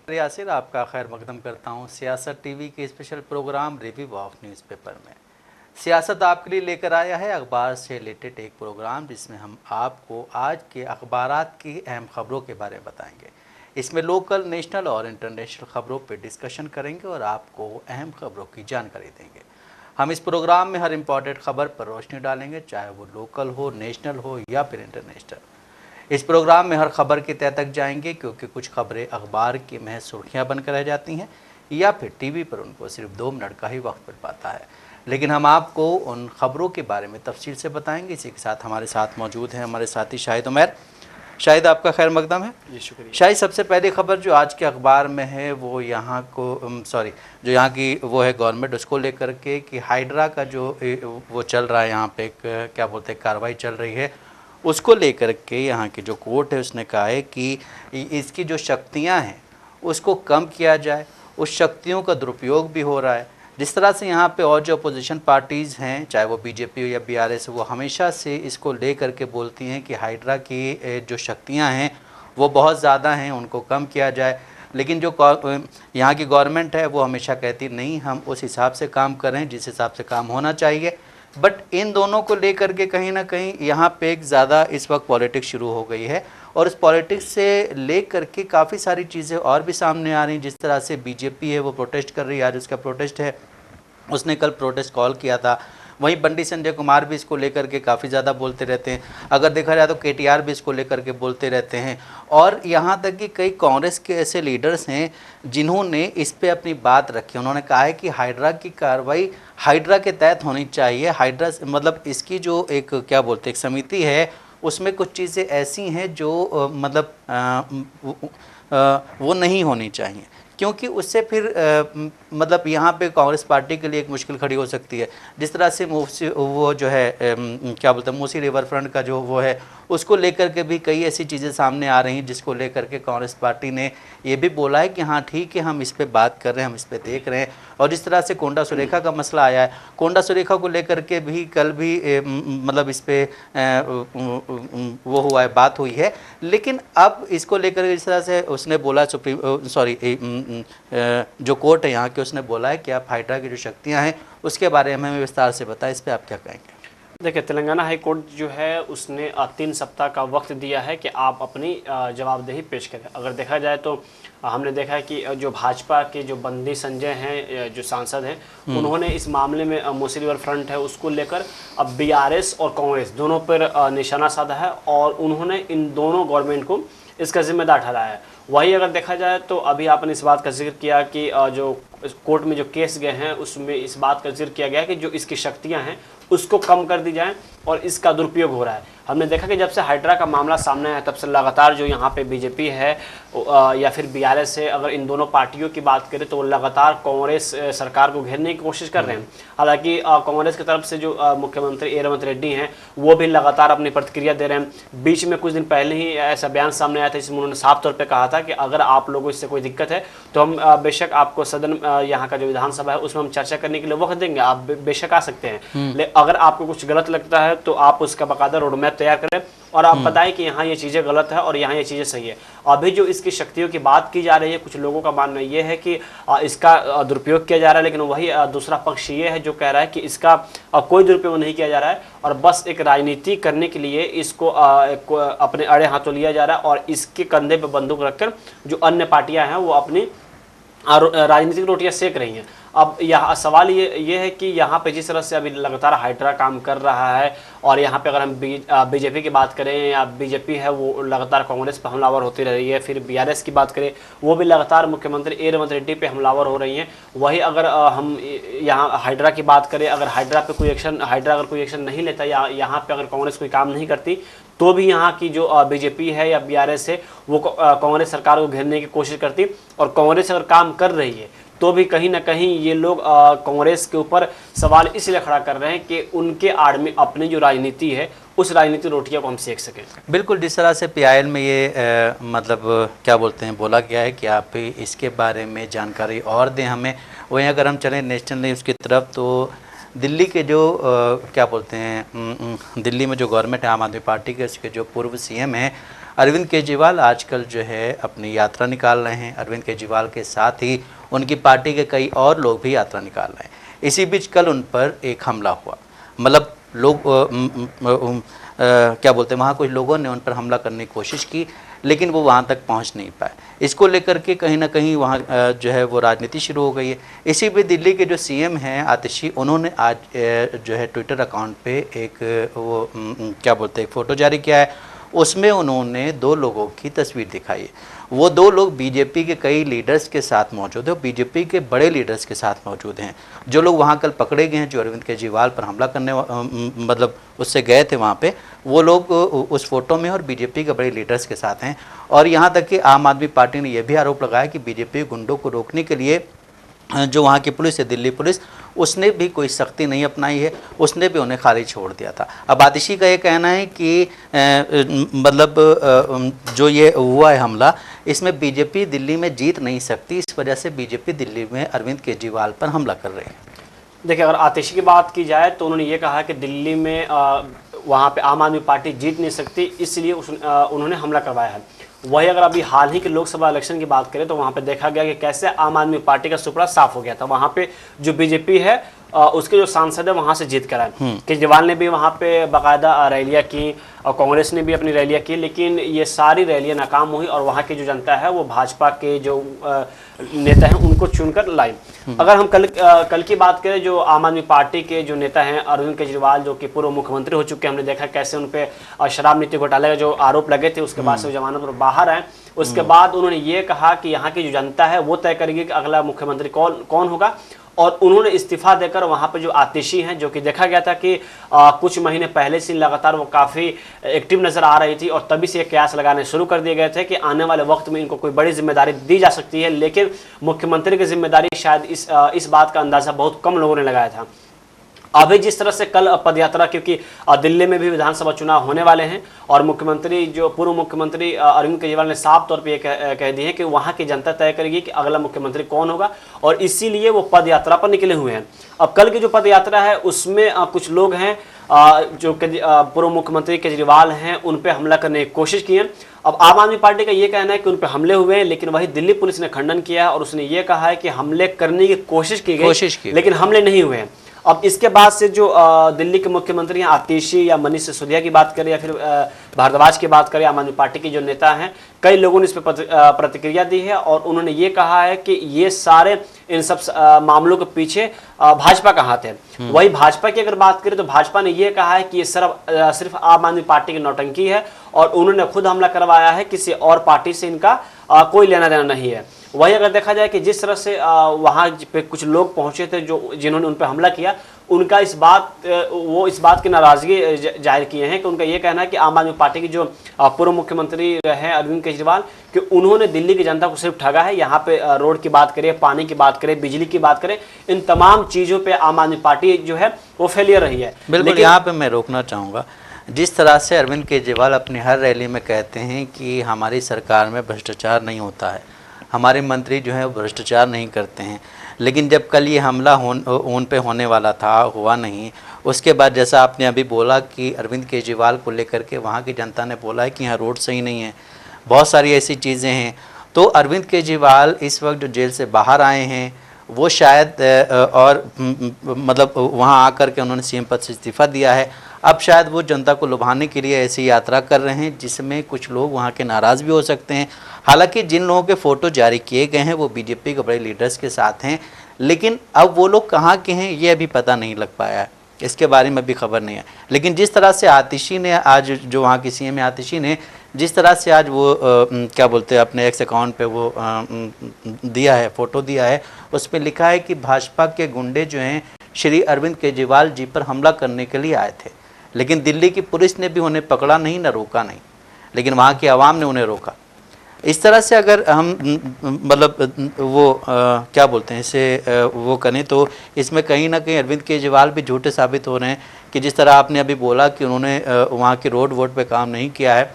यासिर, आपका खैर मकदम करता हूँ सियासत टीवी के special programme review of newspaper में। सियासत आपके लिए लेकर आया है अखबार से रिलेटेड एक प्रोग्राम, जिसमें हम आपको आज के अखबारात की अहम खबरों के बारे में बताएंगे। इसमें लोकल, नेशनल और इंटरनेशनल खबरों पर डिस्कशन करेंगे और आपको अहम खबरों की जानकारी देंगे। हम इस प्रोग्राम में हर इम्पॉर्टेंट खबर पर रोशनी डालेंगे, चाहे वो लोकल हो, नेशनल हो या फिर इंटरनेशनल। इस प्रोग्राम में हर खबर की तह तक जाएंगे, क्योंकि कुछ खबरें अखबार की महज सुर्खियां बनकर रह जाती हैं या फिर टीवी पर उनको सिर्फ 2 मिनट का ही वक्त मिल पाता है। लेकिन हम आपको उन खबरों के बारे में तफसील से बताएंगे। इसी के साथ हमारे साथ मौजूद हैं हमारे साथी शाहिद उमैर। शाहिद, आपका खैर मकदम है। जी शुक्रिया। शाहिद, सबसे पहली खबर जो आज के अखबार में है वो यहाँ जो यहाँ की वो है गवर्नमेंट, उसको लेकर के कि हाइड्रा का जो वो चल रहा है, यहाँ पे एक क्या बोलते हैं कार्रवाई चल रही है, उसको लेकर के यहाँ की जो कोर्ट है उसने कहा है कि इसकी जो शक्तियाँ हैं उसको कम किया जाए। उस शक्तियों का दुरुपयोग भी हो रहा है। जिस तरह से यहाँ पे और जो अपोजिशन पार्टीज़ हैं, चाहे वो बीजेपी हो या बीआरएस, वो हमेशा से इसको ले करके बोलती हैं कि हाइड्रा की जो शक्तियाँ हैं वो बहुत ज़्यादा हैं, उनको कम किया जाए। लेकिन जो यहाँ की गवर्नमेंट है वो हमेशा कहती नहीं, हम उस हिसाब से काम कर रहे हैं जिस हिसाब से काम होना चाहिए। बट इन दोनों को लेकर के कहीं ना कहीं यहाँ पे एक ज़्यादा इस वक्त पॉलिटिक्स शुरू हो गई है, और उस पॉलिटिक्स से ले करके काफ़ी सारी चीज़ें और भी सामने आ रही हैं। जिस तरह से बीजेपी है वो प्रोटेस्ट कर रही है, आज उसका प्रोटेस्ट है, उसने कल प्रोटेस्ट कॉल किया था। वहीं बंडी संजय कुमार भी इसको लेकर के काफ़ी ज़्यादा बोलते रहते हैं। अगर देखा जाए तो केटीआर भी इसको लेकर के बोलते रहते हैं, और यहाँ तक कि कई कांग्रेस के ऐसे लीडर्स हैं जिन्होंने इस पे अपनी बात रखी। उन्होंने कहा है कि हाइड्रा की कार्रवाई हाइड्रा के तहत होनी चाहिए। हाइड्रा मतलब इसकी जो एक क्या बोलते हैं एक समिति है, उसमें कुछ चीज़ें ऐसी हैं जो वो नहीं होनी चाहिए, क्योंकि उससे फिर मतलब यहाँ पे कांग्रेस पार्टी के लिए एक मुश्किल खड़ी हो सकती है। जिस तरह से वो जो है क्या बोलते हैं मूसी रिवर फ्रंट का जो वो है, उसको लेकर के भी कई ऐसी चीज़ें सामने आ रही हैं जिसको लेकर के कांग्रेस पार्टी ने ये भी बोला है कि हाँ ठीक है, हम इस पे बात कर रहे हैं, हम इस पे देख रहे हैं। और जिस तरह से कोंडा सुरेखा का मसला आया है, कोंडा सुरेखा को लेकर के भी कल भी मतलब इस पे वो हुआ है, बात हुई है। लेकिन अब इसको लेकर जिस तरह से उसने बोला जो कोर्ट है यहाँ के, उसने बोला है कि आप हाइड्रा की जो शक्तियाँ हैं उसके बारे में हमें विस्तार से बताएं। इस पर आप क्या कहेंगे? देखिए, तेलंगाना हाई कोर्ट जो है उसने 3 सप्ताह का वक्त दिया है कि आप अपनी जवाबदेही पेश करें। अगर देखा जाए तो हमने देखा है कि जो भाजपा के जो बंदी संजय हैं, जो सांसद हैं, उन्होंने इस मामले में मूसी रिवर फ्रंट है उसको लेकर अब बीआरएस और कांग्रेस दोनों पर निशाना साधा है, और उन्होंने इन दोनों गवर्नमेंट को इसका जिम्मेदार ठहराया है। वही अगर देखा जाए तो अभी आपने इस बात का जिक्र किया कि जो कोर्ट में जो केस गए हैं उसमें इस बात का जिक्र किया गया कि जो इसकी शक्तियां हैं उसको कम कर दी जाए और इसका दुरुपयोग हो रहा है। हमने देखा कि जब से हाइड्रा का मामला सामने आया तब से लगातार जो यहाँ पे बीजेपी है या फिर बीआरएस है, अगर इन दोनों पार्टियों की बात करें तो वो लगातार कांग्रेस सरकार को घेरने की कोशिश कर रहे हैं। हालांकि कांग्रेस की तरफ से जो मुख्यमंत्री ए रेवंत रेड्डी हैं वो भी लगातार अपनी प्रतिक्रिया दे रहे हैं। बीच में कुछ दिन पहले ही ऐसा बयान सामने आया था जिसमें उन्होंने साफ तौर पर कहा था कि अगर आप लोगों इससे कोई दिक्कत है तो हम बेशक आपको सदन यहाँ का जो विधानसभा है उसमें हम चर्चा करने के लिए वक्त देंगे, आप बेशक आ सकते हैं। लेकिन अगर आपको कुछ गलत लगता है तो आप उसका बाकायदा रोड मैप तैयार करें और आप बताएं कि यहाँ ये चीज़ें गलत है और यहाँ ये चीज़ें सही है। अभी जो इसकी शक्तियों की बात की जा रही है, कुछ लोगों का मानना ये है कि इसका दुरुपयोग किया जा रहा है, लेकिन वही दूसरा पक्ष ये है जो कह रहा है कि इसका कोई दुरुपयोग नहीं किया जा रहा है और बस एक राजनीति करने के लिए इसको अपने अड़े हाथों लिया जा रहा है, और इसके कंधे पर बंदूक रखकर जो अन्य पार्टियां हैं वो अपनी राजनीतिक रोटियां सेक रही हैं। अब यहाँ सवाल ये है कि यहाँ पे जिस तरह से अभी लगातार हाइड्रा काम कर रहा है, और यहाँ पे अगर हम बीजेपी की बात करें या बीजेपी है वो लगातार कांग्रेस पर हमलावर होती रही है, फिर बीआरएस की बात करें वो भी लगातार मुख्यमंत्री ए रेवंत रेड्डी पे हमलावर हो रही हैं। वही अगर हम यहाँ हाइड्रा की बात करें, अगर हाइड्रा अगर कोई एक्शन नहीं लेता या यहाँ पे अगर कांग्रेस कोई काम नहीं करती तो भी यहाँ की जो बीजेपी है या बीआरएस है वो कांग्रेस सरकार को घेरने की कोशिश करती, और कांग्रेस अगर काम कर रही है तो भी कहीं ना कहीं ये लोग कांग्रेस के ऊपर सवाल इसलिए खड़ा कर रहे हैं कि उनके आड़ में अपनी जो राजनीति है उस राजनीतिक रोटियां को हम सेक सकें। बिल्कुल, जिस तरह से पीआईएल में ये मतलब क्या बोलते हैं बोला गया है कि आप इसके बारे में जानकारी और दें हमें। वहीं अगर हम चलें नेशनल न्यूज़ की तरफ तो दिल्ली के जो क्या बोलते हैं दिल्ली में जो गवर्नमेंट है आम आदमी पार्टी के, उसके जो पूर्व सीएम हैं अरविंद केजरीवाल आजकल जो है अपनी यात्रा निकाल रहे हैं। अरविंद केजरीवाल के साथ ही उनकी पार्टी के कई और लोग भी यात्रा निकाल रहे हैं। इसी बीच कल उन पर एक हमला हुआ, मतलब लोग क्या बोलते हैं, वहाँ कुछ लोगों ने उन पर हमला करने की कोशिश की, लेकिन वो वहाँ तक पहुँच नहीं पाए। इसको लेकर के कहीं ना कहीं वहाँ जो है वो राजनीति शुरू हो गई है। इसी बीच दिल्ली के जो सीएम हैं आतिशी, उन्होंने आज जो है ट्विटर अकाउंट पे एक वो क्या बोलते हैं, एक फ़ोटो जारी किया है। उसमें उन्होंने 2 लोगों की तस्वीर दिखाई है। वो 2 लोग बीजेपी के कई लीडर्स के साथ मौजूद है, बीजेपी के बड़े लीडर्स के साथ मौजूद हैं। जो लोग वहाँ कल पकड़े गए हैं, जो अरविंद केजरीवाल पर हमला करने मतलब उससे गए थे वहाँ पे, वो लोग उस फोटो में और बीजेपी के बड़े लीडर्स के साथ हैं। और यहाँ तक कि आम आदमी पार्टी ने यह भी आरोप लगाया कि बीजेपी गुंडों को रोकने के लिए जो वहाँ की पुलिस है, दिल्ली पुलिस, उसने भी कोई सख्ती नहीं अपनाई है, उसने भी उन्हें खाली छोड़ दिया था। अब आतिशी का ये कहना है कि मतलब जो ये हुआ है हमला, इसमें बीजेपी दिल्ली में जीत नहीं सकती, इस वजह से बीजेपी दिल्ली में अरविंद केजरीवाल पर हमला कर रही है। देखिए, अगर आतिशी की बात की जाए तो उन्होंने ये कहा कि दिल्ली में वहाँ पे आम आदमी पार्टी जीत नहीं सकती, इसलिए उन्होंने हमला करवाया है। वही अगर अभी हाल ही के लोकसभा इलेक्शन की बात करें तो वहाँ पे देखा गया कि कैसे आम आदमी पार्टी का सुपड़ा साफ हो गया था। वहाँ पे जो बीजेपी है उसके जो सांसद है वहाँ से जीत कर आए। केजरीवाल ने भी वहाँ पे बाकायदा रैलियाँ की और कांग्रेस ने भी अपनी रैलियाँ की, लेकिन ये सारी रैलियाँ नाकाम हुई और वहाँ की जो जनता है वो भाजपा के जो नेता हैं उनको चुनकर लाई। अगर हम कल की बात करें, जो आम आदमी पार्टी के जो नेता हैं अरविंद केजरीवाल, जो कि पूर्व मुख्यमंत्री हो चुके हैं, हमने देखा कैसे उन पर शराब नीति घोटाले का जो आरोप लगे थे, उसके बाद से जमानत पर बाहर आए। उसके बाद उन्होंने ये कहा कि यहाँ की जो जनता है वो तय करेगी कि अगला मुख्यमंत्री कौन होगा, और उन्होंने इस्तीफा देकर वहाँ पे जो आतिशी हैं, जो कि देखा गया था कि कुछ महीने पहले से लगातार वो काफ़ी एक्टिव नज़र आ रही थी, और तभी से ये कयास लगाने शुरू कर दिए गए थे कि आने वाले वक्त में इनको कोई बड़ी जिम्मेदारी दी जा सकती है। लेकिन मुख्यमंत्री की जिम्मेदारी शायद इस बात का अंदाज़ा बहुत कम लोगों ने लगाया था। अभी जिस तरह से कल पदयात्रा, क्योंकि दिल्ली में भी विधानसभा चुनाव होने वाले हैं और मुख्यमंत्री जो पूर्व मुख्यमंत्री अरविंद केजरीवाल ने साफ तौर पे ये कह दी है कि वहाँ की जनता तय करेगी कि अगला मुख्यमंत्री कौन होगा, और इसीलिए वो पदयात्रा पर निकले हुए हैं। अब कल की जो पदयात्रा है उसमें कुछ लोग हैं जो पूर्व मुख्यमंत्री केजरीवाल हैं, उन पर हमला करने की कोशिश की है। अब आम आदमी पार्टी का ये कहना है कि उन पर हमले हुए हैं, लेकिन वही दिल्ली पुलिस ने खंडन किया है और उसने ये कहा है कि हमले करने की कोशिश की गई, लेकिन हमले नहीं हुए हैं। अब इसके बाद से जो दिल्ली के मुख्यमंत्री हैं आतिशी या मनीष सिसोदिया की बात करें या फिर भारद्वाज की बात करें, आम आदमी पार्टी के जो नेता हैं, कई लोगों ने इस पर प्रतिक्रिया दी है और उन्होंने ये कहा है कि ये सारे इन सब मामलों के पीछे भाजपा का हाथ है। वही भाजपा की अगर बात करें तो भाजपा ने ये कहा है कि ये सिर्फ आम आदमी पार्टी की नौटंकी है और उन्होंने खुद हमला करवाया है, किसी और पार्टी से इनका कोई लेना देना नहीं है। वही अगर देखा जाए कि जिस तरह से वहाँ पे कुछ लोग पहुंचे थे जिन्होंने उन पर हमला किया, उनका इस बात की नाराजगी जाहिर किए हैं कि उनका ये कहना है कि आम आदमी पार्टी की जो पूर्व मुख्यमंत्री हैं अरविंद केजरीवाल, कि उन्होंने दिल्ली की जनता को सिर्फ ठगा है। यहाँ पे रोड की बात करें, पानी की बात करें, बिजली की बात करें, इन तमाम चीज़ों पर आम आदमी पार्टी जो है वो फेलियर रही है। बिल्कुल, यहाँ पर मैं रोकना चाहूँगा। जिस तरह से अरविंद केजरीवाल अपनी हर रैली में कहते हैं कि हमारी सरकार में भ्रष्टाचार नहीं होता है, हमारे मंत्री जो है वो भ्रष्टाचार नहीं करते हैं, लेकिन जब कल ये हमला उन पे होने वाला था, हुआ नहीं। उसके बाद जैसा आपने अभी बोला कि अरविंद केजरीवाल को लेकर के वहाँ की जनता ने बोला है कि यहाँ रोड सही नहीं है, बहुत सारी ऐसी चीज़ें हैं। तो अरविंद केजरीवाल इस वक्त जो जेल से बाहर आए हैं, वो शायद और मतलब वहाँ आकर के उन्होंने सीएम पद से इस्तीफा दिया है। अब शायद वो जनता को लुभाने के लिए ऐसी यात्रा कर रहे हैं जिसमें कुछ लोग वहाँ के नाराज़ भी हो सकते हैं। हालांकि जिन लोगों के फ़ोटो जारी किए गए हैं वो बीजेपी के बड़े लीडर्स के साथ हैं, लेकिन अब वो लोग कहाँ के हैं ये अभी पता नहीं लग पाया है, इसके बारे में भी खबर नहीं है। लेकिन जिस तरह से आतिशी ने आज, जो वहाँ की सीएम है आतिशी ने जिस तरह से आज वो क्या बोलते हैं अपने एक्स अकाउंट पे वो दिया है, फ़ोटो दिया है, उस पर लिखा है कि भाजपा के गुंडे जो हैं श्री अरविंद केजरीवाल जी पर हमला करने के लिए आए थे, लेकिन दिल्ली की पुलिस ने भी उन्हें पकड़ा नहीं, न रोका नहीं, लेकिन वहाँ की आवाम ने उन्हें रोका। इस तरह से अगर हम मतलब वो क्या बोलते हैं इसे वो करें तो इसमें कहीं ना कहीं अरविंद केजरीवाल भी झूठे साबित हो रहे हैं कि जिस तरह आपने अभी बोला कि उन्होंने वहाँ की रोड वोड पे काम नहीं किया है,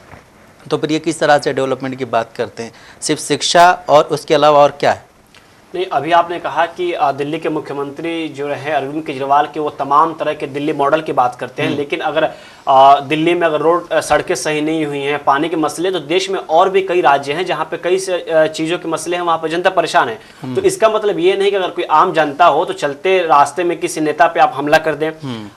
तो फिर ये किस तरह से डेवलपमेंट की बात करते हैं? सिर्फ शिक्षा और उसके अलावा और क्या है? नहीं, अभी आपने कहा कि दिल्ली के मुख्यमंत्री जो है अरविंद केजरीवाल के वो तमाम तरह के दिल्ली मॉडल की बात करते हैं, लेकिन अगर दिल्ली में अगर रोड सड़कें सही नहीं हुई हैं, पानी के मसले, तो देश में और भी कई राज्य हैं जहाँ पे कई चीज़ों के मसले हैं, वहाँ पे जनता परेशान है। तो इसका मतलब ये नहीं कि अगर कोई आम जनता हो तो चलते रास्ते में किसी नेता पे आप हमला कर दें।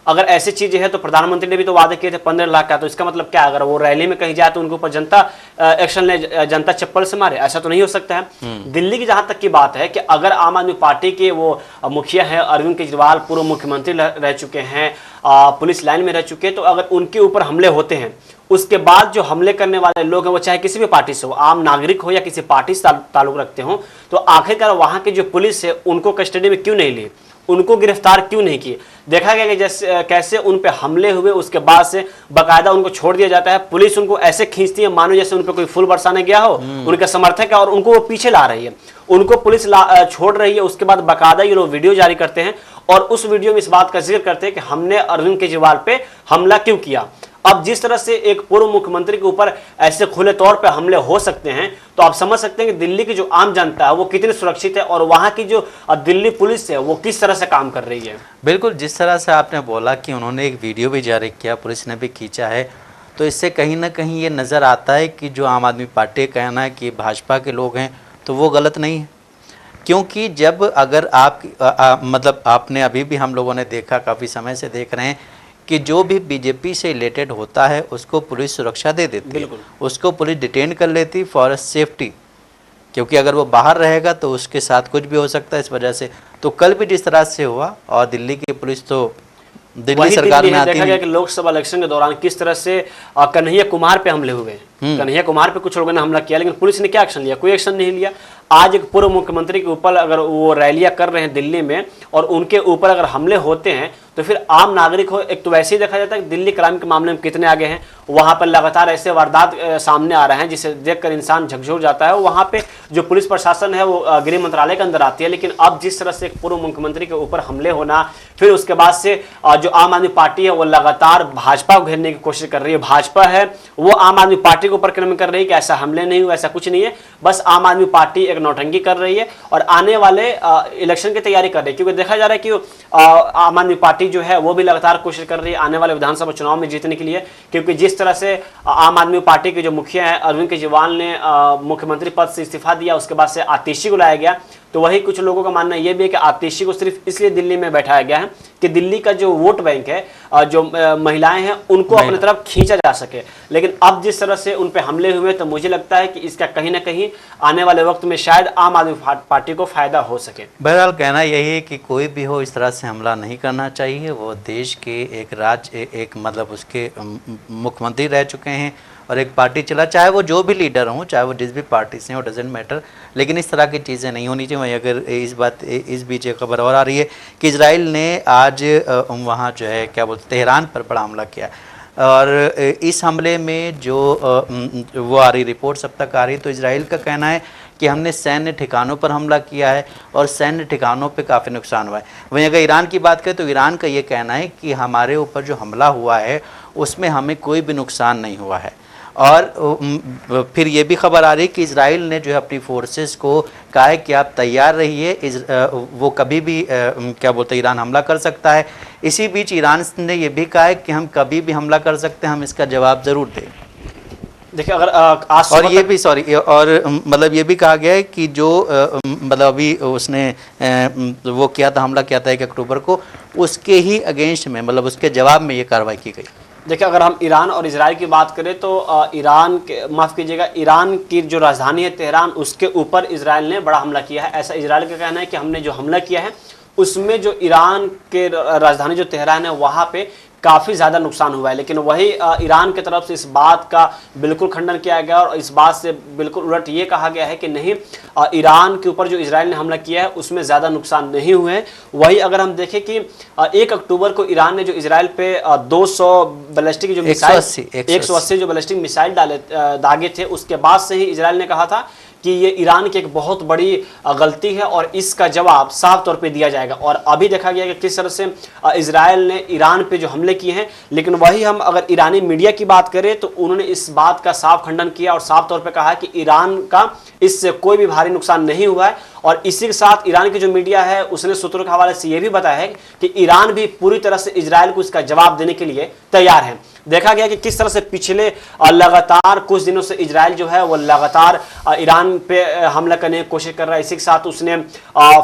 अगर ऐसी चीजें हैं तो प्रधानमंत्री ने भी तो वादे किए थे 15 लाख का, तो इसका मतलब क्या, अगर वो रैली में कहीं जाए तो उनके ऊपर जनता एक्शन ले, जनता चप्पल से मारे? ऐसा तो नहीं हो सकता है। दिल्ली की जहां तक की बात है कि अगर आम आदमी पार्टी के वो मुखिया है अरविंद केजरीवाल, पूर्व मुख्यमंत्री रह चुके हैं, पुलिस लाइन में रह चुके हैं, तो अगर उनके ऊपर हमले होते हैं, उसके बाद जो हमले करने वाले लोग हैं वो चाहे किसी भी पार्टी से हो, आम नागरिक हो या किसी पार्टी से ताल्लुक रखते हो, तो आखिरकार वहां की जो पुलिस है उनको कस्टडी में क्यों नहीं ली, उनको गिरफ्तार क्यों नहीं किए? देखा गया कि जैसे कैसे उन पे हमले हुए, उसके बाद से बाकायदा उनको छोड़ दिया जाता है। पुलिस उनको ऐसे खींचती है मानो जैसे उन पे कोई फूल बरसाने गया हो, उनका समर्थक है, और उनको वो पीछे ला रही है, उनको पुलिस छोड़ रही है। उसके बाद बाकायदा ये लोग वीडियो जारी करते हैं और उस वीडियो में इस बात का जिक्र करते हैं कि हमने अरविंद केजरीवाल पे हमला क्यों किया। अब जिस तरह से एक पूर्व मुख्यमंत्री के ऊपर ऐसे खुले तौर पे हमले हो सकते हैं, तो आप समझ सकते हैं कि दिल्ली की जो आम जनता है वो कितनी सुरक्षित है और वहां की जो दिल्ली पुलिस है वो किस तरह से काम कर रही है। बिल्कुल, जिस तरह से आपने बोला कि उन्होंने एक वीडियो भी जारी किया, पुलिस ने भी खींचा है, तो इससे कहीं ना कहीं ये नज़र आता है कि जो आम आदमी पार्टी का कहना है कि भाजपा के लोग हैं, तो वो गलत नहीं है। क्योंकि जब अगर आप मतलब आपने अभी भी हम लोगों ने देखा, काफ़ी समय से देख रहे हैं कि जो भी बीजेपी से रिलेटेड होता है उसको पुलिस सुरक्षा दे देती है, उसको पुलिस डिटेन कर लेती फॉर सेफ्टी, क्योंकि अगर वो बाहर रहेगा तो उसके साथ कुछ भी हो सकता है। इस वजह से तो कल भी जिस तरह से हुआ, और दिल्ली की पुलिस तो दिल्ली सरकार में आती देखा गया कि लोकसभा इलेक्शन के दौरान किस तरह से कन्हैया कुमार पे हमले हुए। कन्हैया कुमार पे कुछ लोगों ने हमला किया, लेकिन पुलिस ने क्या एक्शन लिया? कोई एक्शन नहीं लिया। आज एक पूर्व मुख्यमंत्री के ऊपर अगर वो रैलियां कर रहे हैं दिल्ली में और उनके ऊपर अगर हमले होते हैं, तो फिर आम नागरिक हो, एक तो वैसे ही देखा जाता है कि दिल्ली क्राइम के मामले में कितने आगे हैं, वहां पर लगातार ऐसे वारदात सामने आ रहे हैं जिसे देखकर इंसान झकझोर जाता है। वहां पे जो पुलिस प्रशासन है वो गृह मंत्रालय के अंदर आती है, लेकिन अब जिस तरह से एक पूर्व मुख्यमंत्री के ऊपर हमले होना, फिर उसके बाद से जो आम आदमी पार्टी है वो लगातार भाजपा को घेरने की कोशिश कर रही है। भाजपा है वो आम आदमी पार्टी के ऊपर क्रम कर रही है कि ऐसा हमले नहीं हुआ, ऐसा कुछ नहीं है, बस आम आदमी पार्टी एक नौटंकी कर रही है और आने वाले इलेक्शन की तैयारी कर रही है। क्योंकि देखा जा रहा है कि आम आदमी पार्टी जो है वो भी लगातार कोशिश कर रही है आने वाले विधानसभा चुनाव में जीतने के लिए। क्योंकि जिस तरह से आम आदमी पार्टी के जो मुखिया हैं अरविंद केजरीवाल ने मुख्यमंत्री पद से इस्तीफा दिया, उसके बाद से आतिशी को लाया गया, तो वही कुछ लोगों का मानना यह भी है कि आतिशी को सिर्फ इसलिए दिल्ली में बैठाया गया है कि दिल्ली का जो वोट बैंक है, जो महिलाएं हैं, उनको अपनी तरफ खींचा जा सके। लेकिन अब जिस तरह से उन पे हमले हुए, तो मुझे लगता है कि इसका कहीं ना कहीं आने वाले वक्त में शायद आम आदमी पार्टी को फायदा हो सके। बहरहाल कहना यही है कि कोई भी हो इस तरह से हमला नहीं करना चाहिए। वो देश के एक राज्य एक मतलब उसके मुख्यमंत्री रह चुके हैं और एक पार्टी चला, चाहे वो जो भी लीडर हों, चाहे वो जिस भी पार्टी से हो, डजेंट मैटर, लेकिन इस तरह की चीज़ें नहीं होनी चाहिए। वहीं अगर इस बीच एक खबर और आ रही है कि इजराइल ने आज वहाँ जो है क्या बोलते तेहरान पर बड़ा हमला किया, और इस हमले में जो वो आ रही रिपोर्ट्स अब तक आ रही, तो इजराइल का कहना है कि हमने सैन्य ठिकानों पर हमला किया है और सैन्य ठिकानों पे काफ़ी नुकसान हुआ है। वहीं अगर ईरान की बात करें तो ईरान का ये कहना है कि हमारे ऊपर जो हमला हुआ है उसमें हमें कोई भी नुकसान नहीं हुआ है। और फिर ये भी खबर आ रही है कि इजराइल ने जो है अपनी फोर्सेस को कहा है कि आप तैयार रहिए, वो कभी भी क्या बोलते हैं ईरान हमला कर सकता है। इसी बीच ईरान ने ये भी कहा है कि हम कभी भी हमला कर सकते हैं, हम इसका जवाब ज़रूर दें। देखिए अगर आज और ये भी मतलब ये भी कहा गया है कि जो मतलब अभी उसने वो किया था, हमला किया था 1 अक्टूबर को, उसके ही अगेंस्ट में मतलब उसके जवाब में ये कार्रवाई की गई। देखिए अगर हम ईरान और इजराइल की बात करें तो ईरान के माफ़ कीजिएगा ईरान की जो राजधानी है तेहरान, उसके ऊपर इजराइल ने बड़ा हमला किया है। ऐसा इजराइल का कहना है कि हमने जो हमला किया है उसमें जो ईरान के राजधानी जो तेहरान है वहाँ पे काफ़ी ज़्यादा नुकसान हुआ है। लेकिन वही ईरान की तरफ से इस बात का बिल्कुल खंडन किया गया और इस बात से बिल्कुल उलट ये कहा गया है कि नहीं, ईरान के ऊपर जो इजराइल ने हमला किया है उसमें ज़्यादा नुकसान नहीं हुए हैं। वही अगर हम देखें कि 1 अक्टूबर को ईरान ने जो इजराइल पे 200 बैलिस्टिक जो मिसाइल 180 जो बैलिस्टिक मिसाइल दागे थे, उसके बाद से ही इजराइल ने कहा था कि ये ईरान की एक बहुत बड़ी गलती है और इसका जवाब साफ तौर पे दिया जाएगा। और अभी देखा गया कि किस तरह से इजराइल ने ईरान पे जो हमले किए हैं। लेकिन वही हम अगर ईरानी मीडिया की बात करें तो उन्होंने इस बात का साफ खंडन किया और साफ तौर पे कहा कि ईरान का इससे कोई भी भारी नुकसान नहीं हुआ है और इसी के साथ ईरान की जो मीडिया है उसने सूत्रों के हवाले से यह भी बताया है कि ईरान भी पूरी तरह से इजराइल को इसका जवाब देने के लिए तैयार है। देखा गया कि किस तरह से पिछले लगातार कुछ दिनों से इजराइल जो है वो लगातार ईरान पे हमला करने की कोशिश कर रहा है। इसी के साथ उसने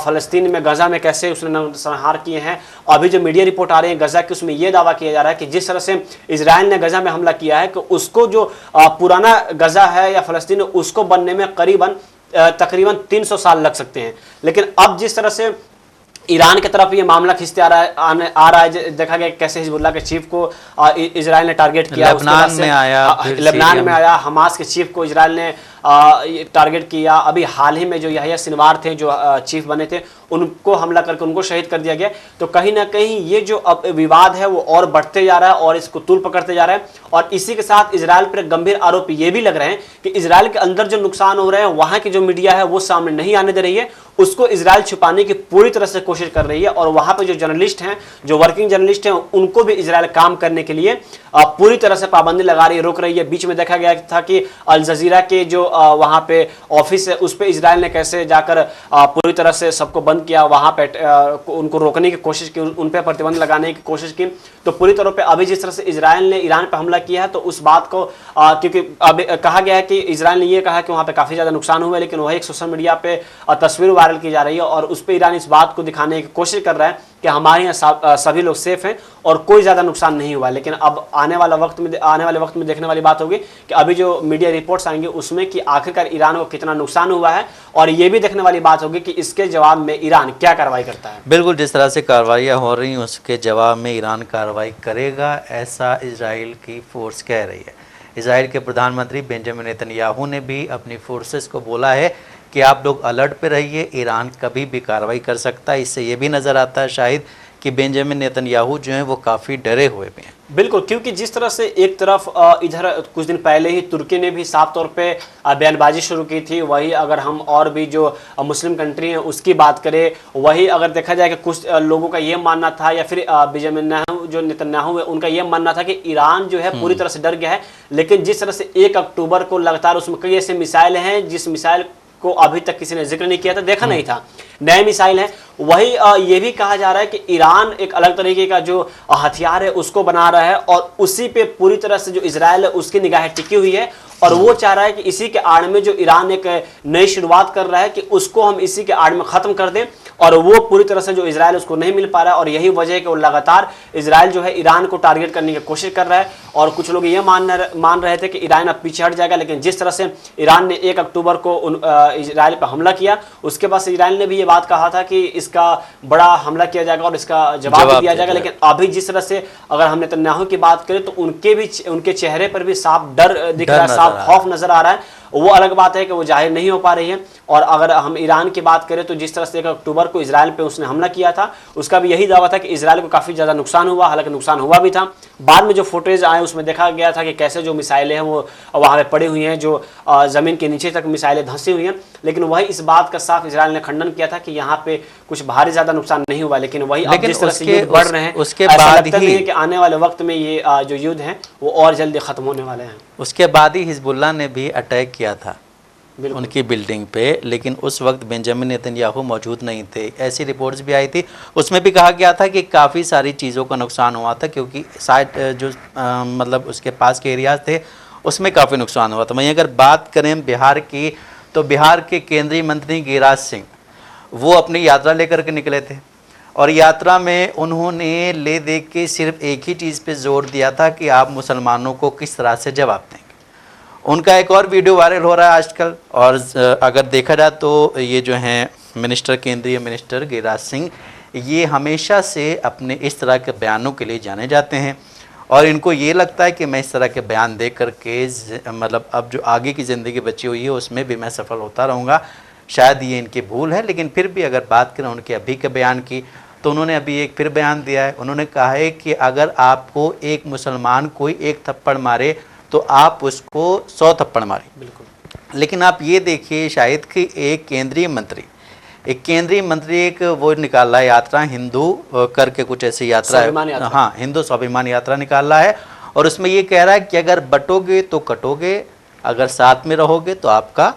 फलस्तीन में गजा में कैसे उसने नरसंहार किए हैं। अभी जो मीडिया रिपोर्ट आ रही है गजा की, उसमें यह दावा किया जा रहा है कि जिस तरह से इजराइल ने गजा में हमला किया है कि उसको जो पुराना गजा है या फलस्तीन उसको बनने में तकरीबन 300 साल लग सकते हैं। लेकिन अब जिस तरह से ईरान की तरफ ये मामला खिंचते आ रहा है, देखा गया कैसे हिजबुल्लाह के चीफ को इजराइल ने टारगेट किया, लेबनान में आया, हमास के चीफ को इजराइल ने टारगेट किया। अभी हाल ही में जो यहया सिनवार थे जो चीफ बने थे उनको हमला करके उनको शहीद कर दिया गया। तो कहीं ना कहीं ये जो अब विवाद है वो और बढ़ते जा रहा है और इसको तूल पकड़ते जा रहा है। और इसी के साथ इजराइल पर गंभीर आरोप ये भी लग रहे हैं कि इजराइल के अंदर जो नुकसान हो रहे हैं वहां की जो मीडिया है वो सामने नहीं आने दे रही है, उसको इजराइल छुपाने की पूरी तरह से कोशिश कर रही है। और वहां पे जो जर्नलिस्ट हैं, जो वर्किंग जर्नलिस्ट हैं, उनको भी इजराइल काम करने के लिए पूरी तरह से पाबंदी लगा रही है, रोक रही है। बीच में देखा गया था कि अल जजीरा के जो वहां पे ऑफिस है उस पे इजराइल ने कैसे जाकर पूरी तरह से सबको बंद किया, वहां पे उनको रोकने की कोशिश की, उन पे प्रतिबंध लगाने की कोशिश की। तो पूरी तरह पे अभी जिस तरह से इजराइल ने ईरान पे हमला किया है तो उस बात को क्योंकि अभी कहा गया है कि इजराइल ने यह कहा कि वहां पे काफी ज्यादा नुकसान हुआ है, लेकिन वही एक सोशल मीडिया पे तस्वीर वायरल की जा रही है और उस पर ईरान इस बात को दिखाने की कोशिश कर रहा है कि हमारे यहाँ सभी लोग सेफ हैं और कोई ज्यादा नुकसान नहीं हुआ। लेकिन अब आने वाले वक्त में देखने वाली बात होगी कि अभी जो मीडिया रिपोर्ट्स आएंगे उसमें कि आखिरकार ईरान को कितना नुकसान हुआ है, और ये भी देखने वाली बात होगी कि इसके जवाब में ईरान क्या कार्रवाई करता है। बिल्कुल, जिस तरह से कार्रवाइयाँ हो रही हैं उसके जवाब में ईरान कार्रवाई करेगा, ऐसा इजराइल की फोर्स कह रही है। इजराइल के प्रधानमंत्री बेंजामिन नेतन्याहू ने भी अपनी फोर्सेस को बोला है कि आप लोग अलर्ट पे रहिए, ईरान कभी भी कार्रवाई कर सकता है। इससे ये भी नज़र आता है शायद कि बेंजामिन नेतन्याहू जो हैं वो काफ़ी डरे हुए भी हैं। बिल्कुल, क्योंकि जिस तरह से एक तरफ इधर कुछ दिन पहले ही तुर्की ने भी साफ तौर पे बयानबाजी शुरू की थी, वही अगर हम और भी जो मुस्लिम कंट्री हैं उसकी बात करें, वही अगर देखा जाए कि कुछ लोगों का ये मानना था या फिर बेंजामिन जो नेतन्याहू है उनका ये मानना था कि ईरान जो है पूरी तरह से डर गया है। लेकिन जिस तरह से 1 अक्टूबर को लगातार उसमें कई ऐसे मिसाइल हैं जिस मिसाइल को अभी तक किसी ने जिक्र नहीं किया था, देखा नहीं था, नए मिसाइल हैं। वही ये भी कहा जा रहा है कि ईरान एक अलग तरीके का जो हथियार है उसको बना रहा है और उसी पे पूरी तरह से जो इजराइल है उसकी निगाहें टिकी हुई है और वो चाह रहा है कि इसी के आड़ में जो ईरान एक नई शुरुआत कर रहा है कि उसको हम इसी के आड़ में ख़त्म कर दें, और वो पूरी तरह से जो इजराइल उसको नहीं मिल पा रहा है। और यही वजह है कि वो लगातार इजराइल जो है ईरान को टारगेट करने की कोशिश कर रहा है। और कुछ लोग ये मान रहे थे कि ईरान अब पीछे हट जाएगा, लेकिन जिस तरह से ईरान ने 1 अक्टूबर को इजराइल पर हमला किया उसके बाद से इजराइल ने भी ये बात कहा था कि इसका बड़ा हमला किया जाएगा और इसका जवाब दिया जाएगा। लेकिन अभी जिस तरह से अगर हम नेतन्याहू की बात करें तो उनके चेहरे पर भी साफ डर दिख रहा है, साफ खौफ नजर आ रहा है। वो अलग बात है कि वो जाहिर नहीं हो पा रही है। और अगर हम ईरान की बात करें तो जिस तरह से 1 अक्टूबर को इजराइल पे उसने हमला किया था उसका भी यही दावा था कि इजराइल को काफ़ी ज़्यादा नुकसान हुआ, हालांकि नुकसान हुआ भी था। बाद में जो फुटेज आए उसमें देखा गया था कि कैसे जो मिसाइलें हैं वो वहाँ पे पड़ी हुई हैं, जो ज़मीन के नीचे तक मिसाइलें धंसी हुई हैं। लेकिन वही इस बात का साफ इजराइल ने खंडन किया था कि यहाँ पे कुछ भारी ज़्यादा नुकसान नहीं हुआ। लेकिन वही अब जिस तरह से युद्ध बढ़ रहे हैं उसके बाद ही कि आने वाले वक्त में ये जो युद्ध हैं वो और जल्दी ख़त्म होने वाले हैं। उसके बाद ही हिजबुल्लाह ने भी अटैक किया था उनकी बिल्डिंग पे, लेकिन उस वक्त बेंजामिन नेतन्याहू मौजूद नहीं थे। ऐसी रिपोर्ट्स भी आई थी, उसमें भी कहा गया था कि काफ़ी सारी चीज़ों का नुकसान हुआ था क्योंकि साइड जो मतलब उसके पास के एरियाज थे उसमें काफ़ी नुकसान हुआ था। वहीं अगर बात करें बिहार की तो बिहार के केंद्रीय मंत्री गिरिराज सिंह वो अपनी यात्रा लेकर के निकले थे और यात्रा में उन्होंने ले दे के सिर्फ एक ही चीज़ पे जोर दिया था कि आप मुसलमानों को किस तरह से जवाब देंगे। उनका एक और वीडियो वायरल हो रहा है आजकल, और अगर देखा जाए तो ये जो हैं केंद्रीय मिनिस्टर गिरिराज सिंह, ये हमेशा से अपने इस तरह के बयानों के लिए जाने जाते हैं और इनको ये लगता है कि मैं इस तरह के बयान दे करके मतलब अब जो आगे की ज़िंदगी बची हुई है उसमें भी मैं सफल होता रहूँगा। शायद ये इनकी भूल है, लेकिन फिर भी अगर बात करें उनके अभी के बयान की तो उन्होंने अभी एक फिर बयान दिया है। उन्होंने कहा है कि अगर आपको एक मुसलमान कोई एक थप्पड़ मारे तो आप उसको 100 थप्पड़ मारें। बिल्कुल। लेकिन आप ये देखिए शायद कि एक केंद्रीय मंत्री एक वो निकाल रहा है यात्रा, हिंदू करके कुछ ऐसी यात्रा है, हाँ हिंदू स्वाभिमान यात्रा निकाल रहा है और उसमें ये कह रहा है कि अगर बटोगे तो कटोगे, अगर साथ में रहोगे तो आपका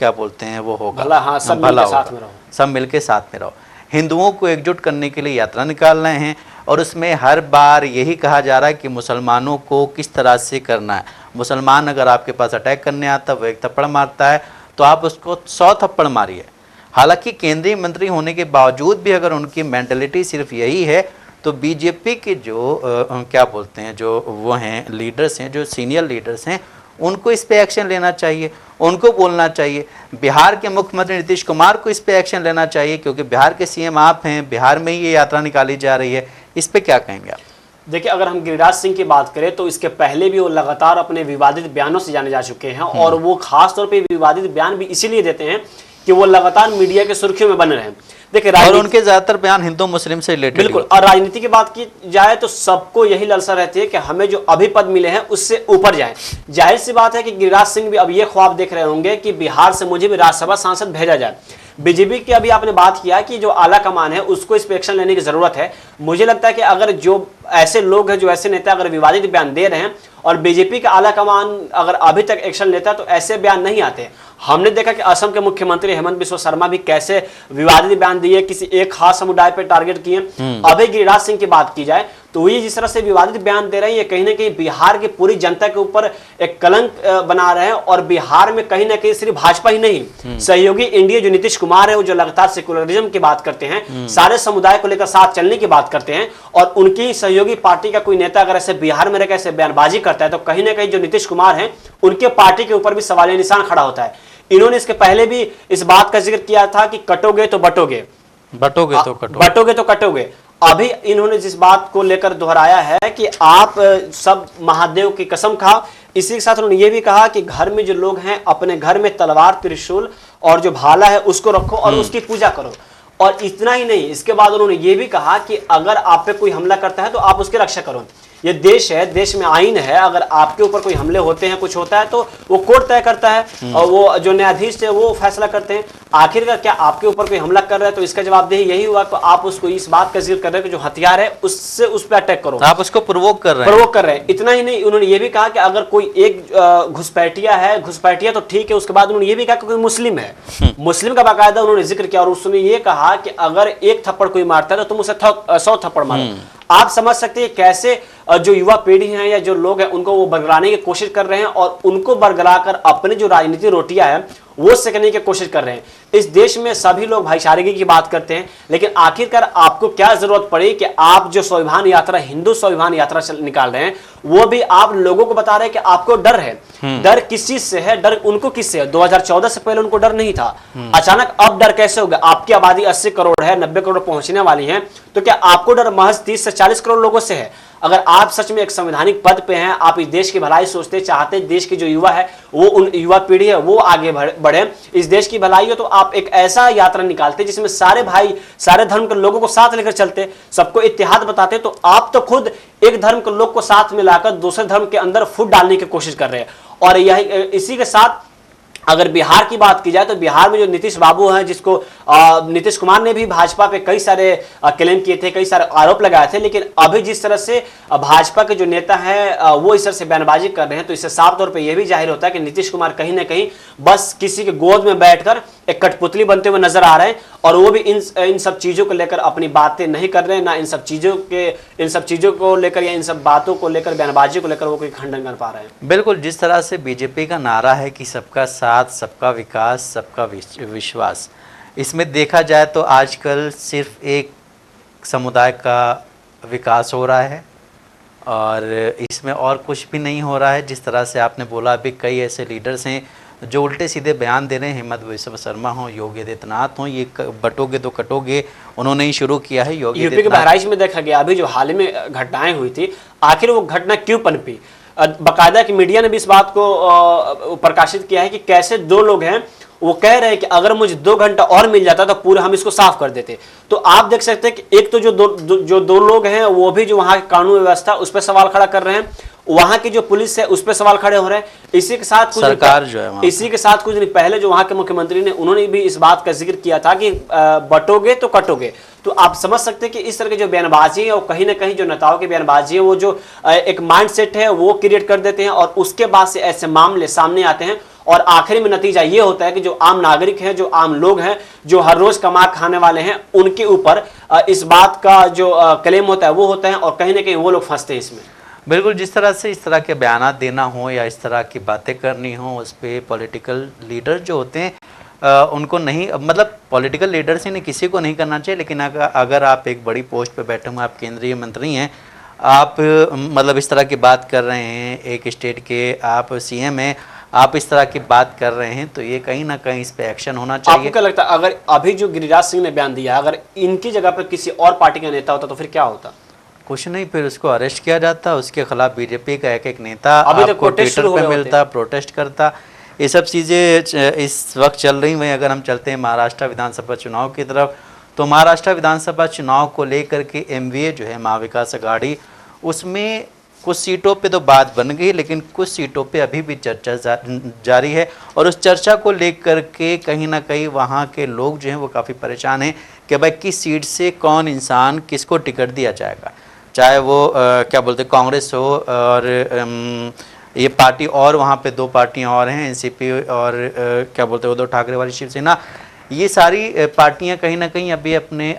क्या बोलते हैं वो होगा, भला, हाँ, सब भला मिलके साथ होगा। में रहो। सब मिलके साथ में रहो। हिंदुओं को एकजुट करने के लिए यात्रा निकाल रहे हैं और उसमें हर बार यही कहा जा रहा है कि मुसलमानों को किस तरह से करना है। मुसलमान अगर आपके पास अटैक करने आता है, वो एक थप्पड़ मारता है तो आप उसको 100 थप्पड़ मारिए। हालांकि केंद्रीय मंत्री होने के बावजूद भी अगर उनकी मेंटलिटी सिर्फ यही है तो बीजेपी के जो क्या बोलते हैं जो वो हैं लीडर्स हैं, जो सीनियर लीडर्स हैं, उनको इस पे एक्शन लेना चाहिए, उनको बोलना चाहिए। बिहार के मुख्यमंत्री नीतीश कुमार को इस पे एक्शन लेना चाहिए क्योंकि बिहार के सीएम आप हैं, बिहार में ही ये यात्रा निकाली जा रही है। इस पे क्या कहेंगे आप? देखिए, अगर हम गिरिराज सिंह की बात करें तो इसके पहले भी वो लगातार अपने विवादित बयानों से जाने जा चुके हैं और वो खास तौर पे विवादित बयान भी इसीलिए देते हैं कि वो लगातार मीडिया के सुर्खियों में बने रहे। देखिए, और उनके ज्यादातर बयान हिंदू मुस्लिम से रिलेटेड। बिल्कुल। और राजनीति की बात की जाए तो सबको यही लालसा रहती है कि हमें जो अभी पद मिले हैं उससे ऊपर जाएं। जाहिर सी बात है कि गिरिराज सिंह भी अब ये ख्वाब देख रहे होंगे कि बिहार से मुझे भी राज्यसभा सांसद भेजा जाए। बीजेपी की अभी आपने बात किया कि जो आला कमान है उसको इस पे एक्शन लेने की जरूरत है। मुझे लगता है कि अगर जो ऐसे लोग हैं, जो ऐसे नेता अगर विवादित बयान दे रहे हैं और बीजेपी का आला कमान अगर अभी तक एक्शन लेता है तो ऐसे बयान नहीं आते। हमने देखा कि असम के मुख्यमंत्री हेमंत बिस्वा शर्मा भी कैसे विवादित बयान दिए, किसी एक खास समुदाय पर टारगेट किए। अभी गिरिराज सिंह की बात की जाए तो ये जिस तरह से विवादित बयान दे रहे हैं, ये कहीं ना कहीं बिहार की पूरी जनता के ऊपर एक कलंक बना रहे हैं। और बिहार में कहीं ना कहीं सिर्फ भाजपा ही नहीं, सहयोगी एनडीए जो नीतीश कुमार है, वो जो लगातार सेकुलरिज्म की बात करते हैं, सारे समुदाय को लेकर साथ चलने की बात करते हैं, और उनकी सहयोगी पार्टी का कोई नेता अगर ऐसे बिहार में रहकर ऐसे बयानबाजी करता है तो कहीं ना कहीं जो नीतीश कुमार है उनके पार्टी के ऊपर भी सवालिया निशान खड़ा होता है। इन्होंने इसके पहले भी इस बात का जिक्र किया था कि कटोगे तो बटोगे, बटोगे तो कटोगे, बटोगे तो कटोगे। अभी इन्होंने जिस बात को लेकर दोहराया है कि आप सब महादेव की कसम खाओ। इसी के साथ उन्होंने ये भी कहा कि घर में जो लोग हैं अपने घर में तलवार, त्रिशूल और जो भाला है उसको रखो और उसकी पूजा करो। और इतना ही नहीं, इसके बाद उन्होंने ये भी कहा कि अगर आप पे कोई हमला करता है तो आप उसकी रक्षा करो। ये देश है, देश में आईन है, अगर आपके ऊपर कोई हमले होते हैं, कुछ होता है तो वो कोर्ट तय करता है और वो जो न्यायाधीश है वो फैसला करते हैं। आखिरकार क्या आपके ऊपर कोई हमला कर रहा है तो इसका जवाबदेही यही हुआ कि आप उसको इस बात का जिक्र कर रहे हैं कि जो हथियार है उससे उस पर अटैक करो, आप उसको प्रोवोक कर रहे हैं, प्रोवोक कर रहे हैं। इतना ही नहीं, उन्होंने ये भी कहा कि अगर कोई एक घुसपैठिया है, घुसपैठिया तो ठीक है, उसके बाद उन्होंने ये भी कहा कि कोई मुस्लिम है, मुस्लिम का बाकायदा उन्होंने जिक्र किया और उसने ये कहा कि अगर एक थप्पड़ कोई मारता है तो तुम उसे 100 थप्पड़ मारो। आप समझ सकते हैं कैसे जो युवा पीढ़ी है या जो लोग हैं उनको वो बरगलाने की कोशिश कर रहे हैं और उनको बरगला कर अपनी जो राजनीतिक रोटियां है वो सेकने की कोशिश कर रहे हैं। इस देश में सभी लोग भाईचारे की बात करते हैं, लेकिन आखिरकार आपको क्या जरूरत पड़ी कि आप जो स्वाभिमान यात्रा, हिंदू स्वाभिमान यात्रा निकाल रहे हैं, वो भी आप लोगों को बता रहे हैं कि आपको डर है। डर किस चीज से है? डर उनको किससे है? 2014 से पहले उनको डर नहीं था, अचानक अब डर कैसे हो गया? आपकी आबादी 80 करोड़ है, 90 करोड़ पहुंचने वाली है, तो क्या आपको डर महज 30 से 40 करोड़ लोगों से है? अगर आप सच में एक संवैधानिक पद पे हैं, आप इस देश की भलाई सोचते चाहते, देश की जो युवा है वो उन युवा पीढ़ी है वो आगे बढ़े, इस देश की भलाई हो, तो आप एक ऐसा यात्रा निकालते जिसमें सारे भाई, सारे धर्म के लोगों को साथ लेकर चलते, सबको इत्तेहाद बताते। तो आप तो खुद एक धर्म के लोग को साथ मिलाकर दूसरे धर्म के अंदर फूट डालने की कोशिश कर रहे हैं। और यही इसी के साथ अगर बिहार की बात की जाए तो बिहार में जो नीतीश बाबू हैं, जिसको नीतीश कुमार ने भी भाजपा पे कई सारे क्लेम किए थे, कई सारे आरोप लगाए थे, लेकिन अभी जिस तरह से भाजपा के जो नेता हैं वो इस तरह से बयानबाजी कर रहे हैं तो इससे साफ तौर पे यह भी जाहिर होता है कि नीतीश कुमार कहीं ना कहीं बस किसी के गोद में बैठकर एक कठपुतली बनते हुए नजर आ रहे हैं और वो भी इन सब चीजों को लेकर अपनी बातें नहीं कर रहे हैं, ना इन सब चीजों को लेकर या इन सब बातों को लेकर, बयानबाजी को लेकर वो कोई खंडन कर पा रहे हैं। बिल्कुल, जिस तरह से बीजेपी का नारा है कि सबका साथ, सबका विकास, सबका विश्वास, इसमें देखा जाए तो आजकल सिर्फ एक समुदाय का विकास हो रहा है और इसमें और कुछ भी नहीं हो रहा है। जिस तरह से आपने बोला, अभी कई ऐसे लीडर्स हैं जो उल्टे सीधे बयान दे रहे हैं, हेमंत बिस्वा शर्मा हो, योगी आदित्यनाथ हो, ये बटोगे तो कटोगे उन्होंने ही शुरू किया है। यूपी के बहराइच में देखा गया अभी जो हाल ही में घटनाएं हुई थी, आखिर वो घटना क्यों पनपी? बाकायदा की मीडिया ने भी इस बात को प्रकाशित किया है कि कैसे दो लोग हैं, वो कह रहे हैं कि अगर मुझे 2 घंटा और मिल जाता तो पूरे हम इसको साफ कर देते। तो आप देख सकते हैं कि एक तो जो दो लोग हैं वो भी जो वहां की कानून व्यवस्था उस पर सवाल खड़ा कर रहे हैं, वहां की जो पुलिस है उस पर सवाल खड़े हो रहे हैं। इसी के साथ कुछ सरकार जो है, इसी के साथ कुछ दिन पहले जो वहां के मुख्यमंत्री ने, उन्होंने भी इस बात का जिक्र किया था कि बटोगे तो कटोगे। तो आप समझ सकते हैं कि इस तरह की जो बयानबाजी है और कहीं ना कहीं जो नेताओं की बयानबाजी है वो जो एक माइंडसेट है वो क्रिएट कर देते हैं और उसके बाद से ऐसे मामले सामने आते हैं और आखिरी में नतीजा ये होता है कि जो आम नागरिक हैं, जो आम लोग हैं, जो हर रोज कमा खाने वाले हैं, उनके ऊपर इस बात का जो क्लेम होता है वो होता है और कहीं ना कहीं वो लोग फंसते हैं इसमें। बिल्कुल, जिस तरह से इस तरह के बयान देना हो या इस तरह की बातें करनी हो, उस पर पॉलिटिकल लीडर जो होते हैं उनको नहीं, मतलब पॉलिटिकल लीडर्स ही नहीं, किसी को नहीं करना चाहिए। लेकिन अगर आप एक बड़ी पोस्ट पे बैठे हुए, आप केंद्रीय मंत्री हैं, आप मतलब इस तरह की बात कर रहे हैं, एक स्टेट के आप सीएम हैं, आप इस तरह की बात कर रहे हैं, तो ये कहीं ना कहीं इस पे एक्शन होना चाहिए। आपको क्या लगता है अगर अभी जो गिरिराज सिंह ने बयान दिया, अगर इनकी जगह पर किसी और पार्टी का नेता होता तो फिर क्या होता? कुछ नहीं, फिर उसको अरेस्ट किया जाता, उसके खिलाफ बीजेपी का एक नेता अभी आपको ट्विटर पे मिलता, प्रोटेस्ट करता। ये सब चीज़ें इस वक्त चल रही हैं। अगर हम चलते हैं महाराष्ट्र विधानसभा चुनाव की तरफ, तो महाराष्ट्र विधानसभा चुनाव को लेकर के एमवीए जो है, महाविकास आघाड़ी, उसमें कुछ सीटों पे तो बात बन गई, लेकिन कुछ सीटों पे अभी भी चर्चा जारी है। और उस चर्चा को लेकर के कहीं ना कहीं वहाँ के लोग जो हैं वो काफ़ी परेशान हैं कि भाई किस सीट से कौन इंसान किसको टिकट दिया जाएगा, चाहे वो क्या बोलते कांग्रेस हो और ये पार्टी, और वहाँ पे दो पार्टियाँ और हैं, एनसीपी और क्या बोलते उद्धव ठाकरे वाली शिवसेना। ये सारी पार्टियाँ कहीं ना कहीं अभी अपने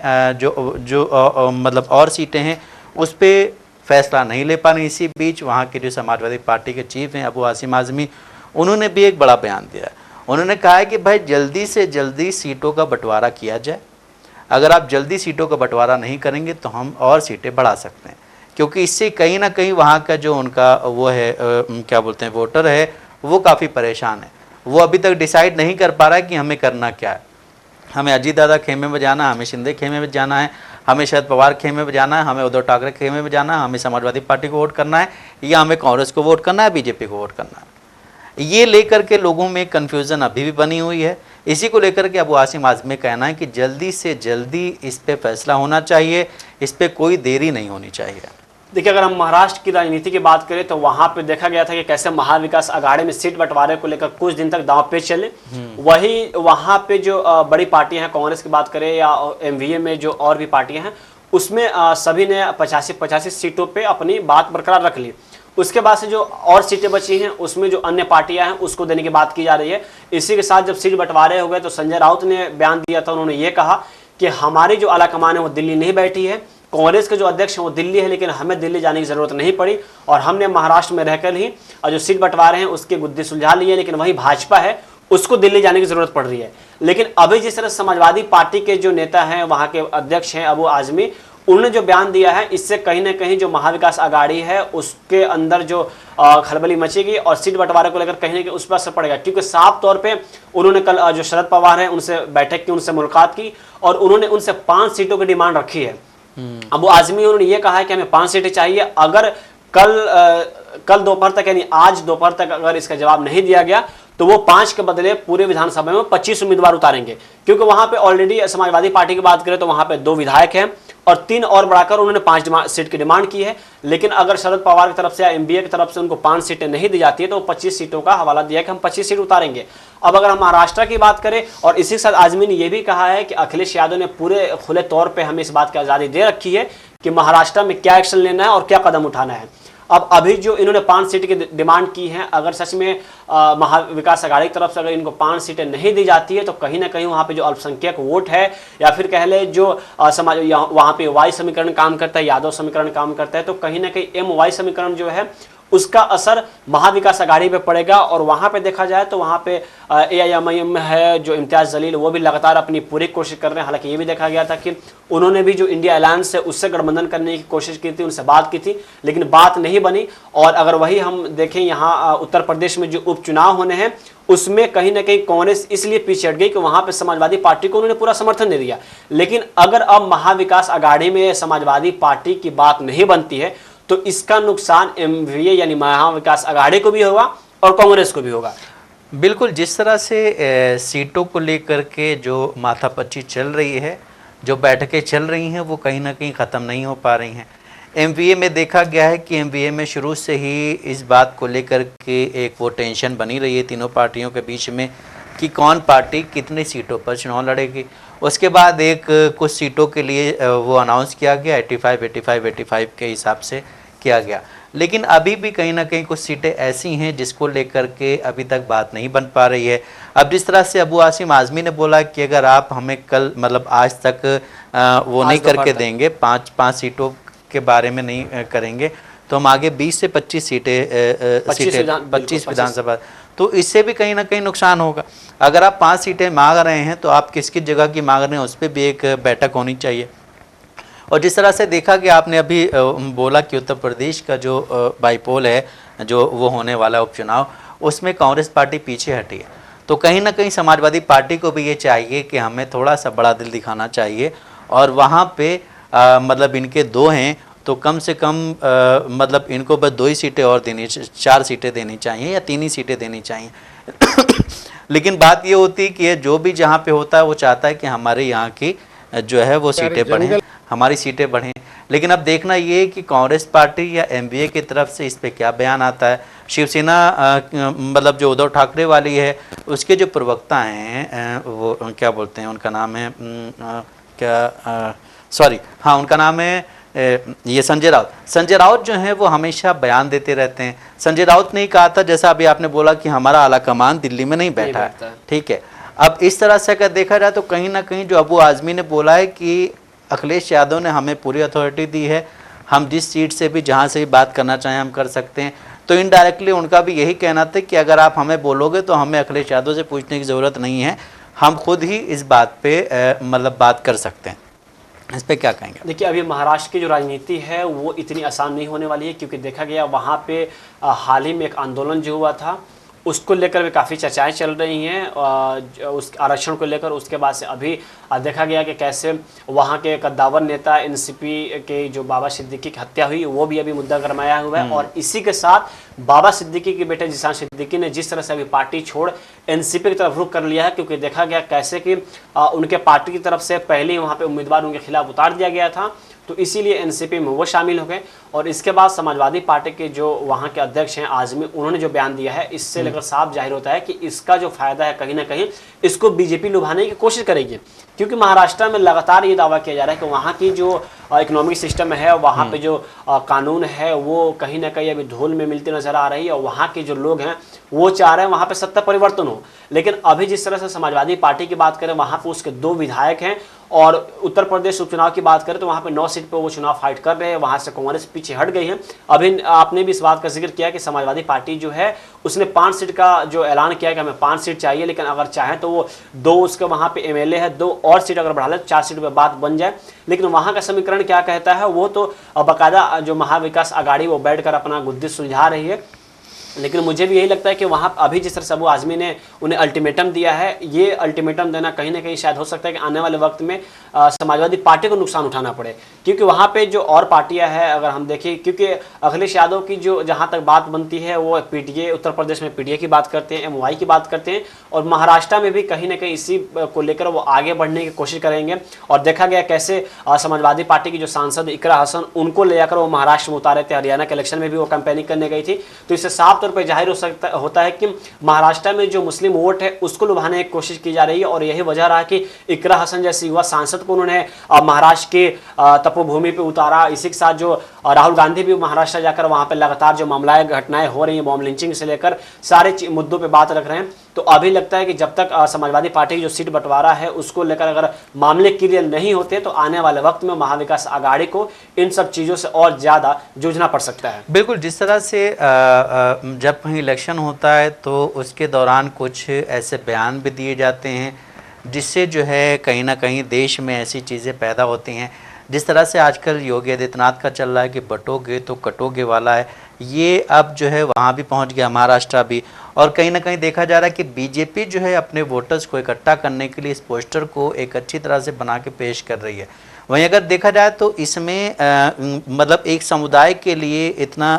मतलब और सीटें हैं उस पर फैसला नहीं ले पा रही। इसी बीच वहाँ के जो समाजवादी पार्टी के चीफ हैं अबू आसिम आज़मी, उन्होंने भी एक बड़ा बयान दिया है। उन्होंने कहा है कि भाई जल्दी से जल्दी सीटों का बंटवारा किया जाए। अगर आप जल्दी सीटों का बंटवारा नहीं करेंगे तो हम और सीटें बढ़ा सकते हैं, क्योंकि इससे कहीं ना कहीं वहाँ का जो उनका वो है क्या बोलते हैं वोटर है, वो काफ़ी परेशान है। वो अभी तक डिसाइड नहीं कर पा रहा है कि हमें करना क्या है। हमें अजीत दादा खेमे में जाना है, हमें शिंदे खेमे में जाना है, हमें शरद पवार खेमे में जाना है, हमें उद्धव ठाकरे खेमे में जाना है, हमें समाजवादी पार्टी को वोट करना है, या हमें कांग्रेस को वोट करना है, बीजेपी को वोट करना है। ये लेकर के लोगों में कन्फ्यूज़न अभी भी बनी हुई है। इसी को लेकर के अबू आसिम आज़मी कहना है कि जल्दी से जल्दी इस पे फैसला होना चाहिए, इस पे कोई देरी नहीं होनी चाहिए। देखिए, अगर हम महाराष्ट्र की राजनीति की बात करें तो वहां पे देखा गया था कि कैसे महाविकास आघाड़ी में सीट बंटवारे को लेकर कुछ दिन तक दांव पेच चले। वही वहां पे जो बड़ी पार्टियां हैं, कांग्रेस की बात करें या एमवीए में जो और भी पार्टियां हैं, उसमें सभी ने 85 सीटों पे अपनी बात बरकरार रख ली। उसके बाद से जो और सीटें बची हैं उसमें जो अन्य पार्टियां हैं उसको देने की बात की जा रही है। इसी के साथ जब सीट बंटवारे हो गए तो संजय राउत ने बयान दिया था। उन्होंने ये कहा कि हमारी जो आलाकमान है वो दिल्ली नहीं बैठी है, कांग्रेस के जो अध्यक्ष हैं वो दिल्ली है, लेकिन हमें दिल्ली जाने की जरूरत नहीं पड़ी और हमने महाराष्ट्र में रहकर ही और जो सीट बंटवारे हैं उसके गुद्दे सुलझा लिए। लेकिन वही भाजपा है, उसको दिल्ली जाने की जरूरत पड़ रही है। लेकिन अभी जिस तरह समाजवादी पार्टी के जो नेता हैं, वहां के अध्यक्ष हैं अबू आज़मी, उन्होंने जो बयान दिया है इससे कहीं ना कहीं जो महाविकास आघाड़ी है उसके अंदर जो खलबली मचेगी और सीट बंटवारे को लेकर कहीं ना कहीं उस पर असर पड़ेगा। क्योंकि साफ तौर पे उन्होंने कल जो शरद पवार हैं उनसे बैठक की, उनसे मुलाकात की और उन्होंने उनसे 5 सीटों की डिमांड रखी है। अबू आज़मी उन्होंने ये कहा है कि हमें 5 सीटें चाहिए। अगर कल दोपहर तक, यानी आज दोपहर तक अगर इसका जवाब नहीं दिया गया तो वो 5 के बदले पूरे विधानसभा में 25 उम्मीदवार उतारेंगे। क्योंकि वहां पे ऑलरेडी समाजवादी पार्टी की बात करें तो वहां पे 2 विधायक हैं और 3 और बढ़ाकर उन्होंने 5 सीट की डिमांड की है। लेकिन अगर शरद पवार की तरफ से या एमबीए की तरफ से उनको 5 सीटें नहीं दी जाती है तो 25 सीटों का हवाला दिया कि हम 25 सीट उतारेंगे। अब अगर हम महाराष्ट्र की बात करें, और इसी के साथ आज़मी ने यह भी कहा है कि अखिलेश यादव ने पूरे खुले तौर पर हमें इस बात की आज़ादी दे रखी है कि महाराष्ट्र में क्या एक्शन लेना है और क्या कदम उठाना है। अब अभी जो इन्होंने 5 सीट की डिमांड की है, अगर सच में महाविकास आघाड़ी की तरफ से अगर इनको 5 सीटें नहीं दी जाती है तो कहीं ना कहीं वहाँ पे जो अल्पसंख्यक वोट है या फिर कह ले जो समाज वहाँ पे वाई समीकरण काम करता है, यादव समीकरण काम करता है, तो कहीं ना कहीं एम वाई समीकरण जो है उसका असर महाविकास आघाड़ी पे पड़ेगा। और वहाँ पे देखा जाए तो वहाँ पे AIMIM है जो इम्तियाज़ जलील, वो भी लगातार अपनी पूरी कोशिश कर रहे हैं। हालांकि ये भी देखा गया था कि उन्होंने भी जो इंडिया अलायंस है उससे गठबंधन करने की कोशिश की थी, उनसे बात की थी, लेकिन बात नहीं बनी। और अगर वही हम देखें यहाँ उत्तर प्रदेश में जो उपचुनाव होने हैं उसमें कहीं ना कहीं कांग्रेस इसलिए पीछे हट गई कि वहाँ पर समाजवादी पार्टी को उन्होंने पूरा समर्थन दे दिया। लेकिन अगर अब महाविकास आघाड़ी में समाजवादी पार्टी की बात नहीं बनती है तो इसका नुकसान एमवीए यानी महाविकास आघाड़ी को भी होगा और कांग्रेस को भी होगा। बिल्कुल, जिस तरह से सीटों को लेकर के जो माथापच्ची चल रही है, जो बैठकें चल रही हैं, वो कहीं ना कहीं ख़त्म नहीं हो पा रही हैं। एमवीए में देखा गया है कि एमवीए में शुरू से ही इस बात को लेकर के एक वो टेंशन बनी रही है तीनों पार्टियों के बीच में कि कौन पार्टी कितनी सीटों पर चुनाव लड़ेगी। उसके बाद एक कुछ सीटों के लिए वो अनाउंस किया गया, 85 के हिसाब से किया गया। लेकिन अभी भी कहीं ना कहीं कुछ सीटें ऐसी हैं जिसको लेकर के अभी तक बात नहीं बन पा रही है। अब जिस तरह से अबू आसिम आज़मी ने बोला कि अगर आप हमें कल मतलब आज तक वो नहीं करके देंगे, पाँच सीटों के बारे में नहीं करेंगे, तो हम आगे 20 से 25 सीटें 25 विधानसभा, तो इससे भी कहीं ना कहीं नुकसान होगा। अगर आप 5 सीटें मांग रहे हैं तो आप किस किस जगह की मांग रहे हैं उस पर भी एक बैठक होनी चाहिए। और जिस तरह से देखा कि आपने अभी बोला कि उत्तर प्रदेश का जो बाईपोल है, जो वो होने वाला है उपचुनाव, उसमें कांग्रेस पार्टी पीछे हटी है, तो कहीं ना कहीं समाजवादी पार्टी को भी ये चाहिए कि हमें थोड़ा सा बड़ा दिल दिखाना चाहिए और वहाँ पे मतलब इनके 2 हैं तो कम से कम मतलब इनको बस 2 ही सीटें और देनी, 4 सीटें देनी चाहिए या 3 ही सीटें देनी चाहिए। लेकिन बात ये होती है कि ये जो भी जहाँ पे होता है वो चाहता है कि हमारे यहाँ की जो है वो सीटें बढ़ें, हमारी सीटें बढ़ें। लेकिन अब देखना ये कि कांग्रेस पार्टी या एमवीए की तरफ से इस पे क्या बयान आता है। शिवसेना मतलब जो उद्धव ठाकरे वाली है उसके जो प्रवक्ता हैं वो क्या बोलते हैं, उनका नाम है उनका नाम है ये संजय राउत। संजय राउत जो हैं वो हमेशा बयान देते रहते हैं। संजय राउत ने ही कहा था, जैसा अभी आपने बोला, कि हमारा आला कमान दिल्ली में नहीं बैठा है, ठीक है। अब इस तरह से अगर देखा जाए तो कहीं ना कहीं जो अबू आज़मी ने बोला है कि अखिलेश यादव ने हमें पूरी अथॉरिटी दी है, हम जिस सीट से भी जहाँ से भी बात करना चाहें हम कर सकते हैं, तो इनडायरेक्टली उनका भी यही कहना था कि अगर आप हमें बोलोगे तो हमें अखिलेश यादव से पूछने की ज़रूरत नहीं है, हम खुद ही इस बात पे मतलब बात कर सकते हैं। इस पे क्या कहेंगे? देखिए, अभी महाराष्ट्र की जो राजनीति है वो इतनी आसान नहीं होने वाली है, क्योंकि देखा गया वहाँ पे हाल ही में एक आंदोलन जो हुआ था उसको लेकर भी काफ़ी चर्चाएं चल रही हैं उस आरक्षण को लेकर। उसके बाद से अभी देखा गया कि कैसे वहाँ के कद्दावर नेता एनसीपी के जो बाबा सिद्दीकी की हत्या हुई वो भी अभी मुद्दा गरमाया हुआ है। और इसी के साथ बाबा सिद्दीकी के बेटे जिशान सिद्दीकी ने जिस तरह से अभी पार्टी छोड़ एनसीपी की तरफ रुख कर लिया है, क्योंकि देखा गया कैसे कि उनके पार्टी की तरफ से पहले ही वहाँ पर उम्मीदवार उनके खिलाफ उतार दिया गया था, तो इसीलिए एनसीपी में वो शामिल हो गए। और इसके बाद समाजवादी पार्टी के जो वहाँ के अध्यक्ष हैं आज़मी, उन्होंने जो बयान दिया है इससे लेकर साफ जाहिर होता है कि इसका जो फायदा है कहीं ना कहीं इसको बीजेपी लुभाने की कोशिश करेगी, क्योंकि महाराष्ट्र में लगातार ये दावा किया जा रहा है कि वहाँ की जो इकोनॉमिक सिस्टम है, वहाँ पे जो कानून है वो कहीं ना कहीं अभी धूल में मिलती नजर आ रही है, और वहाँ के जो लोग हैं वो चाह रहे हैं वहाँ पे सत्ता परिवर्तन हो। लेकिन अभी जिस तरह से समाजवादी पार्टी की बात करें, वहाँ पे उसके 2 विधायक हैं, और उत्तर प्रदेश उपचुनाव की बात करें तो वहाँ पे 9 सीट पे वो चुनाव फाइट कर रहे हैं, वहाँ से कांग्रेस पीछे हट गई है। अभी आपने भी इस बात का जिक्र किया कि समाजवादी पार्टी जो है उसने 5 सीट का जो ऐलान किया कि हमें 5 सीट चाहिए, लेकिन अगर चाहें तो वो 2 उसके वहाँ पे एमएलए है, 2 और सीट अगर बढ़ा ले 4 सीट पे बात बन जाए। लेकिन वहाँ का समीकरण क्या कहता है वो तो बाकायदा जो महाविकास आघाड़ी वो बैठकर अपना गुद्दी सुलझा रही है। लेकिन मुझे भी यही लगता है कि वहाँ अभी जिस तरह से अबू आज़मी ने उन्हें अल्टीमेटम दिया है, ये अल्टीमेटम देना कहीं ना कहीं शायद हो सकता है कि आने वाले वक्त में समाजवादी पार्टी को नुकसान उठाना पड़े, क्योंकि वहाँ पे जो और पार्टियां हैं अगर हम देखें, क्योंकि अखिलेश यादव की जो जहाँ तक बात बनती है वो पीटीए, उत्तर प्रदेश में पीटीए की बात करते हैं, एमवाई की बात करते हैं, और महाराष्ट्र में भी कहीं ना कहीं इसी को लेकर वो आगे बढ़ने की कोशिश करेंगे। और देखा गया कैसे समाजवादी पार्टी की जो सांसद इकरा हसन, उनको ले जाकर वो महाराष्ट्र में उतारे थे, हरियाणा के इलेक्शन में भी वो कैंपेनिंग करने गई थी। तो इससे साफ तौर पर जाहिर होता है कि महाराष्ट्र में जो मुस्लिम वोट है उसको लुभाने की कोशिश की जा रही है, और यही वजह रहा कि इकरा हसन जैसी युवा सांसद को उन्होंने महाराष्ट्र के तपोभूमि पे उतारा। इसी के साथ जो राहुल गांधी भी महाराष्ट्र जाकर वहां पे लगातार जो मामलाएं घटनाएं हो रही हैं, बॉम्ब लिंचिंग से लेकर सारे मुद्दों पे बात रख रहे हैं। तो अभी लगता है कि जब तक समाजवादी पार्टी की जो सीट बंटवारा है उसको लेकर अगर मामले क्लियर नहीं होते तो आने वाले वक्त में महाविकास आघाड़ी को इन सब चीजों से और ज्यादा जूझना पड़ सकता है। बिल्कुल, जिस तरह से जब कहीं इलेक्शन होता है तो उसके दौरान कुछ ऐसे बयान भी दिए जाते हैं जिससे जो है कहीं ना कहीं देश में ऐसी चीज़ें पैदा होती हैं। जिस तरह से आजकल योगी आदित्यनाथ का चल रहा है कि बटोगे तो कटोगे वाला है, ये अब जो है वहाँ भी पहुँच गया, महाराष्ट्र भी। और कहीं ना कहीं देखा जा रहा है कि बीजेपी जो है अपने वोटर्स को इकट्ठा करने के लिए इस पोस्टर को एक अच्छी तरह से बना के पेश कर रही है। वहीं अगर देखा जाए तो इसमें मतलब एक समुदाय के लिए इतना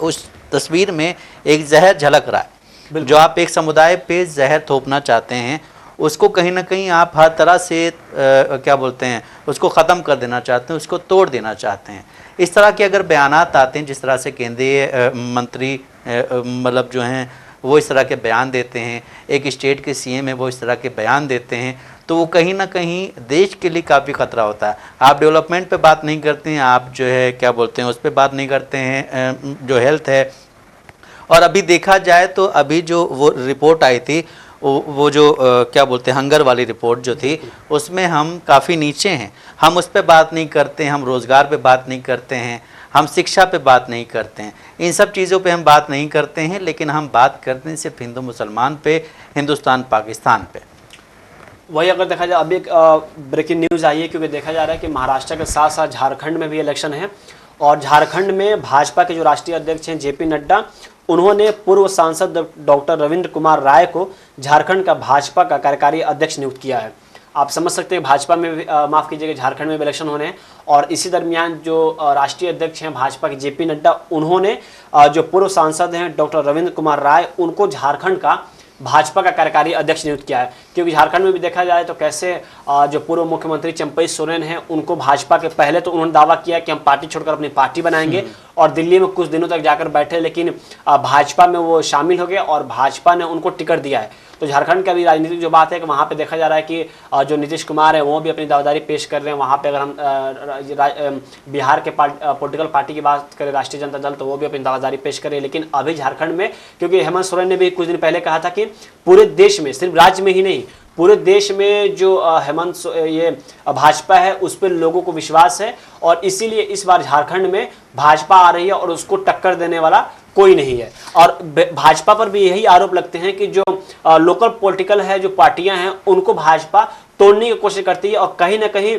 उस तस्वीर में एक जहर झलक रहा है। जो आप एक समुदाय पे जहर थोपना चाहते हैं उसको कहीं ना कहीं आप हर तरह से क्या बोलते हैं उसको ख़त्म कर देना चाहते हैं, उसको तोड़ देना चाहते हैं। इस तरह के अगर बयानात आते हैं, जिस तरह से केंद्रीय मंत्री मतलब जो हैं वो इस तरह के बयान देते हैं, एक स्टेट के सीएम है वो इस तरह के बयान देते हैं, तो वो कहीं ना कहीं देश के लिए काफ़ी खतरा होता है। आप डेवलपमेंट पे बात नहीं करते हैं, आप जो है क्या बोलते हैं उस पर बात नहीं करते हैं, जो हेल्थ है। और अभी देखा जाए तो अभी जो वो रिपोर्ट आई थी, वो जो क्या बोलते हैं हंगर वाली रिपोर्ट जो थी, उसमें हम काफ़ी नीचे हैं। हम उस पर बात नहीं करते हैं, हम रोज़गार पे बात नहीं करते हैं, हम शिक्षा पे बात नहीं करते हैं, इन सब चीज़ों पे हम बात नहीं करते हैं, लेकिन हम बात करते हैं सिर्फ हिंदू मुसलमान पे, हिंदुस्तान पाकिस्तान पे। वही अगर देखा जाए अभी एक ब्रेकिंग न्यूज़ आई है, क्योंकि देखा जा रहा है कि महाराष्ट्र के साथ साथ झारखंड में भी इलेक्शन है, और झारखंड में भाजपा के जो राष्ट्रीय अध्यक्ष हैं जेपी नड्डा, उन्होंने पूर्व सांसद डॉक्टर रविंद्र कुमार राय को झारखंड का भाजपा का कार्यकारी अध्यक्ष नियुक्त किया है। आप समझ सकते हैं भाजपा में भी माफ़ कीजिएगा झारखंड में भी इलेक्शन होने हैं, और इसी दरमियान जो राष्ट्रीय अध्यक्ष हैं भाजपा के जेपी नड्डा, उन्होंने जो पूर्व सांसद हैं डॉक्टर रविंद्र कुमार राय, उनको झारखंड का भाजपा का कार्यकारी अध्यक्ष नियुक्त किया है। क्योंकि झारखंड में भी देखा जाए तो कैसे जो पूर्व मुख्यमंत्री चंपई सोरेन हैं, उनको भाजपा के पहले तो उन्होंने दावा किया कि हम पार्टी छोड़कर अपनी पार्टी बनाएंगे, और दिल्ली में कुछ दिनों तक जाकर बैठे, लेकिन भाजपा में वो शामिल हो गए और भाजपा ने उनको टिकट दिया है। तो झारखंड का भी राजनीतिक जो बात है कि वहाँ पे देखा जा रहा है कि जो नीतीश कुमार है वो भी अपनी दावेदारी पेश कर रहे हैं। वहाँ पे अगर हम बिहार के पॉलिटिकल पार्टी की बात करें, राष्ट्रीय जनता दल, तो वो भी अपनी दावेदारी पेश कर रहे हैं। लेकिन अभी झारखंड में, क्योंकि हेमंत सोरेन ने भी कुछ दिन पहले कहा था कि पूरे देश में, सिर्फ राज्य में ही नहीं, पूरे देश में जो ये भाजपा है उस पर लोगों को विश्वास है, और इसीलिए इस बार झारखंड में भाजपा आ रही है और उसको टक्कर देने वाला कोई नहीं है। और भाजपा पर भी यही आरोप लगते हैं कि जो लोकल पॉलिटिकल है, जो पार्टियां हैं, उनको भाजपा तोड़ने की कोशिश करती है, और कहीं ना कहीं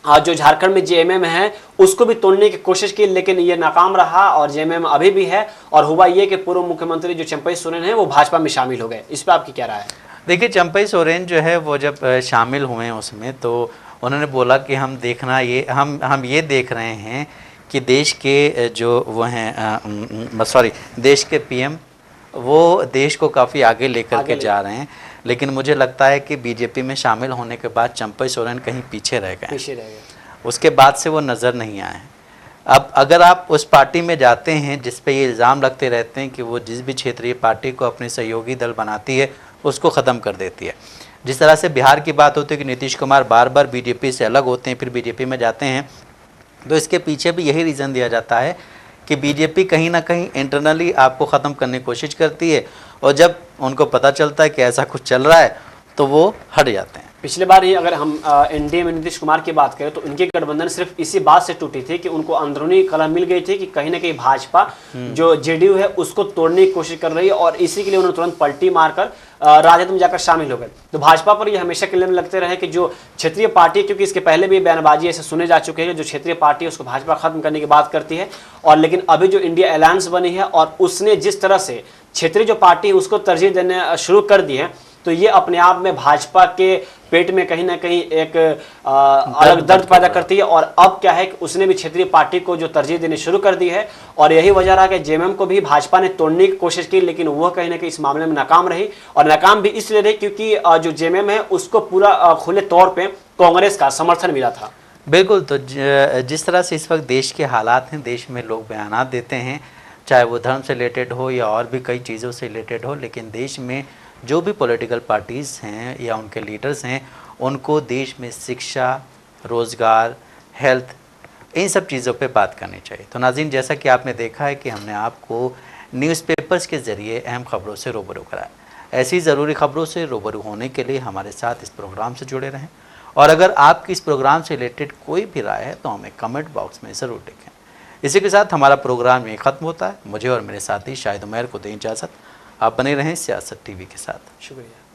जो झारखंड में जेएमएम है उसको भी तोड़ने की कोशिश की, लेकिन ये नाकाम रहा, और जेएमएम अभी भी है। और हुआ ये कि पूर्व मुख्यमंत्री जो चंपई सोरेन है वो भाजपा में शामिल हो गए। इस पर आपकी क्या राय है? देखिए, चंपई सोरेन जो है वो जब शामिल हुए हैं उसमें, तो उन्होंने बोला कि हम देखना ये हम ये देख रहे हैं कि देश के जो वो हैं देश के पीएम वो देश को काफ़ी आगे लेकर के जा रहे हैं, लेकिन मुझे लगता है कि बीजेपी में शामिल होने के बाद चंपई सोरेन कहीं पीछे रह गए। उसके बाद से वो नज़र नहीं आए। अब अगर आप उस पार्टी में जाते हैं जिस पे ये इल्ज़ाम लगते रहते हैं कि वो जिस भी क्षेत्रीय पार्टी को अपने सहयोगी दल बनाती है उसको ख़त्म कर देती है, जिस तरह से बिहार की बात होती है कि नीतीश कुमार बार बार बीजेपी से अलग होते हैं फिर बीजेपी में जाते हैं, तो इसके पीछे भी यही रीज़न दिया जाता है कि बीजेपी कहीं ना कहीं इंटरनली आपको ख़त्म करने की कोशिश करती है, और जब उनको पता चलता है कि ऐसा कुछ चल रहा है तो वो हट जाते हैं। पिछले बार ही अगर हम एनडीए में नीतीश कुमार की बात करें तो उनकी गठबंधन सिर्फ इसी बात से टूटी थी कि उनको अंदरूनी कलह मिल गई थी कि कहीं ना कहीं भाजपा जो जेडीयू है उसको तोड़ने की कोशिश कर रही है, और इसी के लिए उन्होंने तुरंत पलटी मारकर राजद में जाकर शामिल हो गए। तो भाजपा पर ये हमेशा के लिए लगते रहे कि जो क्षेत्रीय पार्टी, क्योंकि इसके पहले भी बयानबाजी ऐसे सुने जा चुके हैं, जो क्षेत्रीय पार्टी है उसको भाजपा खत्म करने की बात करती है, और लेकिन अभी जो इंडिया अलायंस बनी है और उसने जिस तरह से क्षेत्रीय जो पार्टी है उसको तरजीह देने शुरू कर दी है, तो ये अपने आप में भाजपा के पेट में कहीं ना कहीं एक अलग दर्द पैदा करती है। और अब क्या है कि उसने भी क्षेत्रीय पार्टी को जो तरजीह देनी शुरू कर दी है, और यही वजह रहा कि जेएमएम को भी भाजपा ने तोड़ने की कोशिश की, लेकिन वह कहीं ना कहीं इस मामले में नाकाम रही। और नाकाम भी इसलिए रही क्योंकि जो जेएमएम है उसको पूरा खुले तौर पर कांग्रेस का समर्थन मिला था। बिल्कुल। तो जिस तरह से इस वक्त देश के हालात हैं, देश में लोग बयान देते हैं, चाहे वो धर्म से रिलेटेड हो या और भी कई चीज़ों से रिलेटेड हो, लेकिन देश में जो भी पॉलिटिकल पार्टीज़ हैं या उनके लीडर्स हैं, उनको देश में शिक्षा, रोज़गार, हेल्थ, इन सब चीज़ों पे बात करनी चाहिए। तो नाज़रीन, जैसा कि आपने देखा है कि हमने आपको न्यूज़पेपर्स के ज़रिए अहम खबरों से रूबरू कराया। ऐसी ज़रूरी खबरों से रूबरू होने के लिए हमारे साथ इस प्रोग्राम से जुड़े रहें, और अगर आपकी इस प्रोग्राम से रिलेटेड कोई भी राय है तो हमें कमेंट बॉक्स में ज़रूर लिखें। इसी के साथ हमारा प्रोग्राम ये ख़त्म होता है। मुझे और मेरे साथी शाहिद उमैर को दें इजाज़त। आप बने रहें सियासत टीवी के साथ। शुक्रिया।